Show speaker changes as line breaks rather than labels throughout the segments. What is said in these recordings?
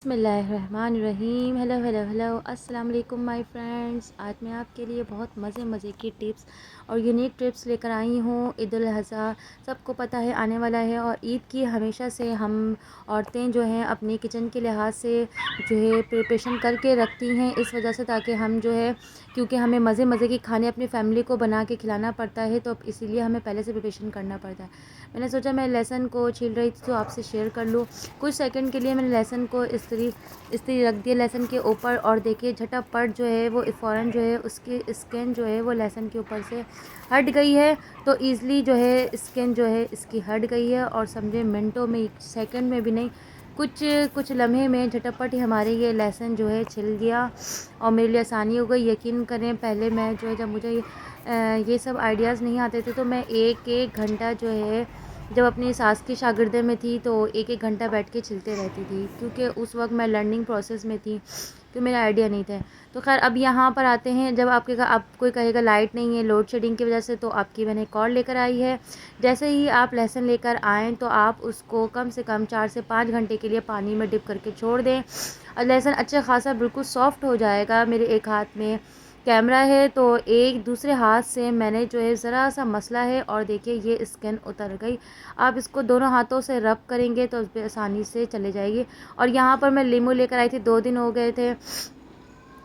बिस्मिल्लाहिर्रहमानिर्रहीम। Hello hello hello, अस्सलाम वालेकुम माय फ्रेंड्स। आज मैं आपके लिए बहुत मज़े की टिप्स और यूनिक टिप्स लेकर आई हूँ। ईद उल अज़हा सबको पता है आने वाला है, और ईद की हमेशा से हम औरतें जो हैं अपनी किचन के लिहाज से जो है प्रिपरेशन करके रखती हैं, इस वजह से ताकि हम जो है, क्योंकि हमें मज़े की खाने अपनी फैमिली को बना के खिलाना पड़ता है, तो इसीलिए हमें पहले से प्रिपरेशन करना पड़ता है। मैंने सोचा मैं लहसुन को छील रही थी तो आपसे शेयर कर लूँ। कुछ सेकंड के लिए मैंने लहसुन को इस तरह रख दिया लहसुन के ऊपर, और देखिए झटापट जो है वो फ़ौरन जो है उसकी स्किन जो है वो लहसुन के ऊपर से हट गई है। तो ईज़िली जो है स्किन जो है इसकी हट गई है, और समझे मिनटों में, सेकंड में भी नहीं, कुछ कुछ लम्हे में झटपट ही हमारे ये लहसुन जो है छिल गया, और मेरे लिए आसानी हो गई। यकीन करें पहले मैं जो है, जब मुझे ये सब आइडियाज़ नहीं आते थे, तो मैं एक एक घंटा जो है, जब अपनी सास की शागिर्दे में थी तो एक एक घंटा बैठ के छिलते रहती थी, क्योंकि उस वक्त मैं लर्निंग प्रोसेस में थी, तो मेरा आइडिया नहीं था। तो खैर अब यहाँ पर आते हैं, जब आप कोई कहेगा लाइट नहीं है लोड शेडिंग की वजह से, तो आपकी मैंने एक और लेकर आई है। जैसे ही आप लहसुन लेकर आएँ तो आप उसको कम से कम 4 से 5 घंटे के लिए पानी में डिप करके छोड़ दें, और लहसुन अच्छा खासा बिल्कुल सॉफ्ट हो जाएगा। मेरे एक हाथ में कैमरा है तो एक दूसरे हाथ से मैंने जो है ज़रा सा मसला है, और देखिए ये स्किन उतर गई। आप इसको दोनों हाथों से रब करेंगे तो आसानी से चले जाएगी। और यहाँ पर मैं लीमू लेकर आई थी, 2 दिन हो गए थे,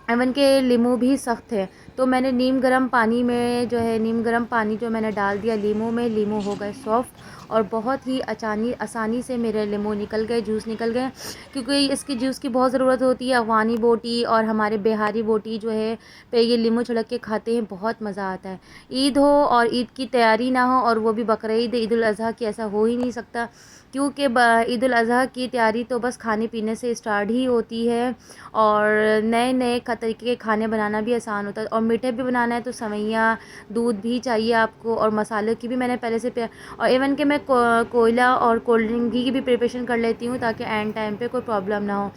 एवन के लीमू भी सख्त है, तो मैंने नीम गर्म पानी में जो है, नीम गर्म पानी जो मैंने डाल दिया लीमू में, लीमू हो गए सॉफ्ट, और बहुत ही आसानी से मेरे लीमू निकल गए, जूस निकल गए, क्योंकि इसकी जूस की बहुत ज़रूरत होती है। अफ़गानी बोटी और हमारे बिहारी बोटी जो है पे ये लीमू छिड़क के खाते हैं, बहुत मज़ा आता है। ईद हो और ईद की तैयारी ना हो, और वो भी बकरीद, ईद उल अज़हा की, ऐसा हो ही नहीं सकता, क्योंकि ईद उल अज़हा की तैयारी तो बस खाने पीने से स्टार्ट ही होती है, और नए नए तरीके के खाने बनाना भी आसान होता है। और मीठे भी बनाना है तो सेवइयाँ, दूध भी चाहिए आपको, और मसालों की भी मैंने पहले से और इवन कि मैं कोयला और कोल्ड ड्रिंक की भी प्रिपरेशन कर लेती हूँ, ताकि एंड टाइम पे कोई प्रॉब्लम ना हो।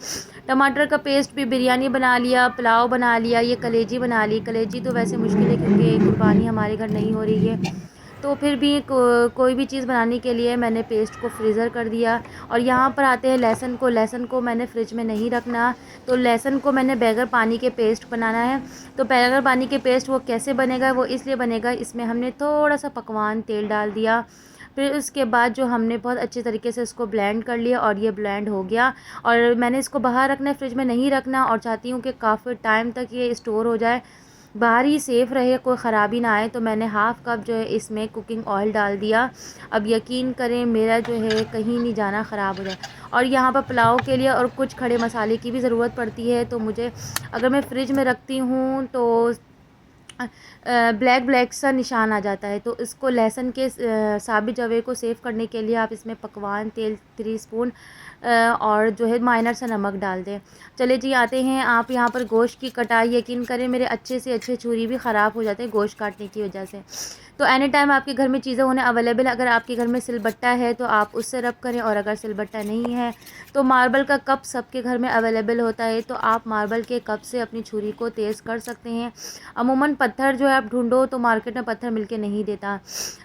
टमाटर का पेस्ट भी, बिरयानी बना लिया, पुलाव बना लिया, ये कलेजी बना ली। कलेजी तो वैसे मुश्किल है क्योंकि कुर्बानी हमारे घर नहीं हो रही है, तो फिर भी कोई भी चीज़ बनाने के लिए मैंने पेस्ट को फ्रीज़र कर दिया। और यहाँ पर आते हैं लहसुन को। लहसुन को मैंने फ्रिज में नहीं रखना, तो लहसुन को मैंने बगैर पानी के पेस्ट बनाना है। तो बगैर पानी के पेस्ट वो कैसे बनेगा, वो इसलिए बनेगा, इसमें हमने थोड़ा सा पकवान तेल डाल दिया, फिर उसके बाद जो हमने बहुत अच्छे तरीके से इसको ब्लेंड कर लिया, और ये ब्लेंड हो गया। और मैंने इसको बाहर रखना है, फ्रिज में नहीं रखना, और चाहती हूँ कि काफ़ी टाइम तक ये स्टोर हो जाए, बाहर ही सेफ़ रहे, कोई ख़राबी ना आए। तो मैंने हाफ़ कप जो है इसमें कुकिंग ऑयल डाल दिया। अब यकीन करें मेरा जो है कहीं नहीं जाना ख़राब हो जाए। और यहाँ पर पुलाव के लिए और कुछ खड़े मसाले की भी ज़रूरत पड़ती है, तो मुझे, अगर मैं फ्रिज में रखती हूँ तो ब्लैक ब्लैक सा निशान आ जाता है, तो इसको लहसुन के साबित जवे को सेव करने के लिए आप इसमें पकवान तेल 3 स्पून और जो है माइनर सा नमक डाल दें। चले जी आते हैं, आप यहाँ पर गोश्त की कटाई, यकीन करें मेरे अच्छे से अच्छे छुरी भी ख़राब हो जाते हैं गोश्त काटने की वजह से। तो एनी टाइम आपके घर में चीज़ें होने अवेलेबल, अगर आपके घर में सिलबट्टा है तो आप उससे रब करें, और अगर सिलबट्टा नहीं है तो मार्बल का कप सबके घर में अवेलेबल होता है, तो आप मार्बल के कप से अपनी छुरी को तेज़ कर सकते हैं। अमूमन पत्थर जो है आप ढूंढो तो मार्केट में पत्थर मिल के नहीं देता।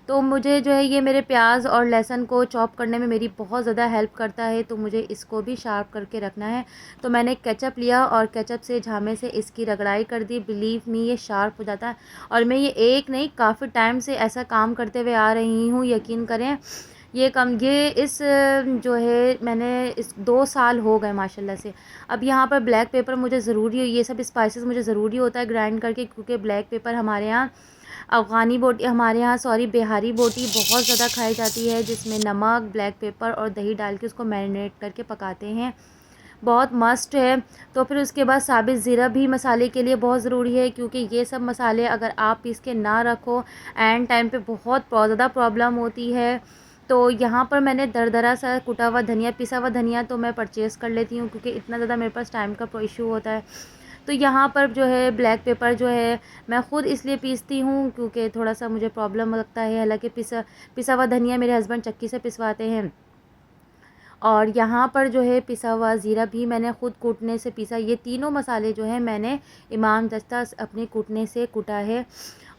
तो मुझे जो है ये मेरे प्याज और लहसुन को चॉप करने में मेरी बहुत ज़्यादा हेल्प करता है, तो मुझे इसको भी शार्प करके रखना है। तो मैंने केचप लिया और केचप से झामे से इसकी रगड़ाई कर दी। बिलीव मी ये शार्प हो जाता है, और मैं ये एक नहीं काफ़ी टाइम से ऐसा काम करते हुए आ रही हूँ, यकीन करें। ये इस जो है मैंने इस 2 साल हो गए माशाल्लाह से। अब यहाँ पर ब्लैक पेपर मुझे ज़रूरी, ये सब स्पाइसेस मुझे ज़रूरी होता है ग्राइंड करके, क्योंकि ब्लैक पेपर हमारे यहाँ, अफ़गानी बोटी हमारे यहाँ, सॉरी बिहारी बोटी बहुत ज़्यादा खाई जाती है, जिसमें नमक, ब्लैक पेपर और दही डाल के उसको मैरिनेट करके पकाते हैं, बहुत मस्ट है। तो फिर उसके बाद साबित ज़ीरा भी मसाले के लिए बहुत ज़रूरी है, क्योंकि ये सब मसाले अगर आप पीस के ना रखो एंड टाइम पे बहुत ज़्यादा प्रॉब्लम होती है। तो यहाँ पर मैंने दरदरा सा कुटा हुआ धनिया, पिसा हुआ धनिया तो मैं परचेज़ कर लेती हूँ, क्योंकि इतना ज़्यादा मेरे पास टाइम का इशू होता है। तो यहाँ पर जो है ब्लैक पेपर जो है मैं ख़ुद इसलिए पीसती हूँ क्योंकि थोड़ा सा मुझे प्रॉब्लम लगता है, हालांकि पिसा हुआ धनिया मेरे हस्बैंड चक्की से पिसवाते हैं। और यहाँ पर जो है पिसा हुआ ज़ीरा भी मैंने ख़ुद कूटने से पीसा। ये तीनों मसाले जो हैं मैंने इमाम दस्ता अपने कूटने से कूटा है,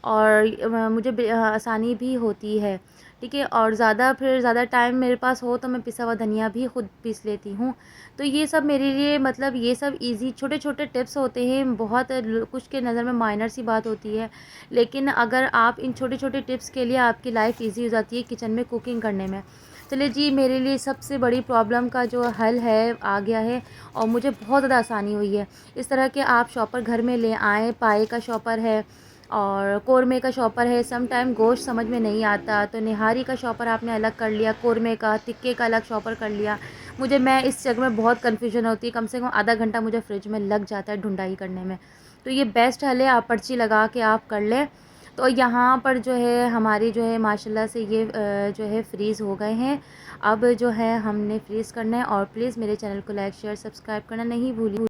और मुझे आसानी भी होती है। ठीक है। और ज़्यादा टाइम मेरे पास हो तो मैं पिसा हुआ धनिया भी खुद पीस लेती हूँ। तो ये सब मेरे लिए मतलब ये सब ईज़ी छोटे-छोटे टिप्स होते हैं, बहुत कुछ के नज़र में माइनर सी बात होती है, लेकिन अगर आप इन छोटे-छोटे टिप्स के लिए आपकी लाइफ़ ईज़ी हो जाती है किचन में कुकिंग करने में। चलिए जी, मेरे लिए सबसे बड़ी प्रॉब्लम का जो हल है आ गया है और मुझे बहुत ज़्यादा आसानी हुई है। इस तरह के आप शॉपर घर में ले आएँ, पाए का शॉपर है और कौरमे का शॉपर है। सम टाइम गोश्त समझ में नहीं आता तो निहारी का शॉपर आपने अलग कर लिया, कौरमे का, टिक्के का अलग शॉपर कर लिया। मैं इस जगह में बहुत कन्फ्यूजन होती है, कम से कम आधा घंटा मुझे फ्रिज में लग जाता है ढूंढाई करने में। तो ये बेस्ट हल है, आप पर्ची लगा के आप कर लें। तो यहाँ पर जो है हमारी जो है माशाल्लाह से ये जो है फ्रीज़ हो गए हैं। अब जो है हमने फ्रीज़ करना है और प्लीज़ मेरे चैनल को लाइक शेयर सब्सक्राइब करना नहीं भूलिए।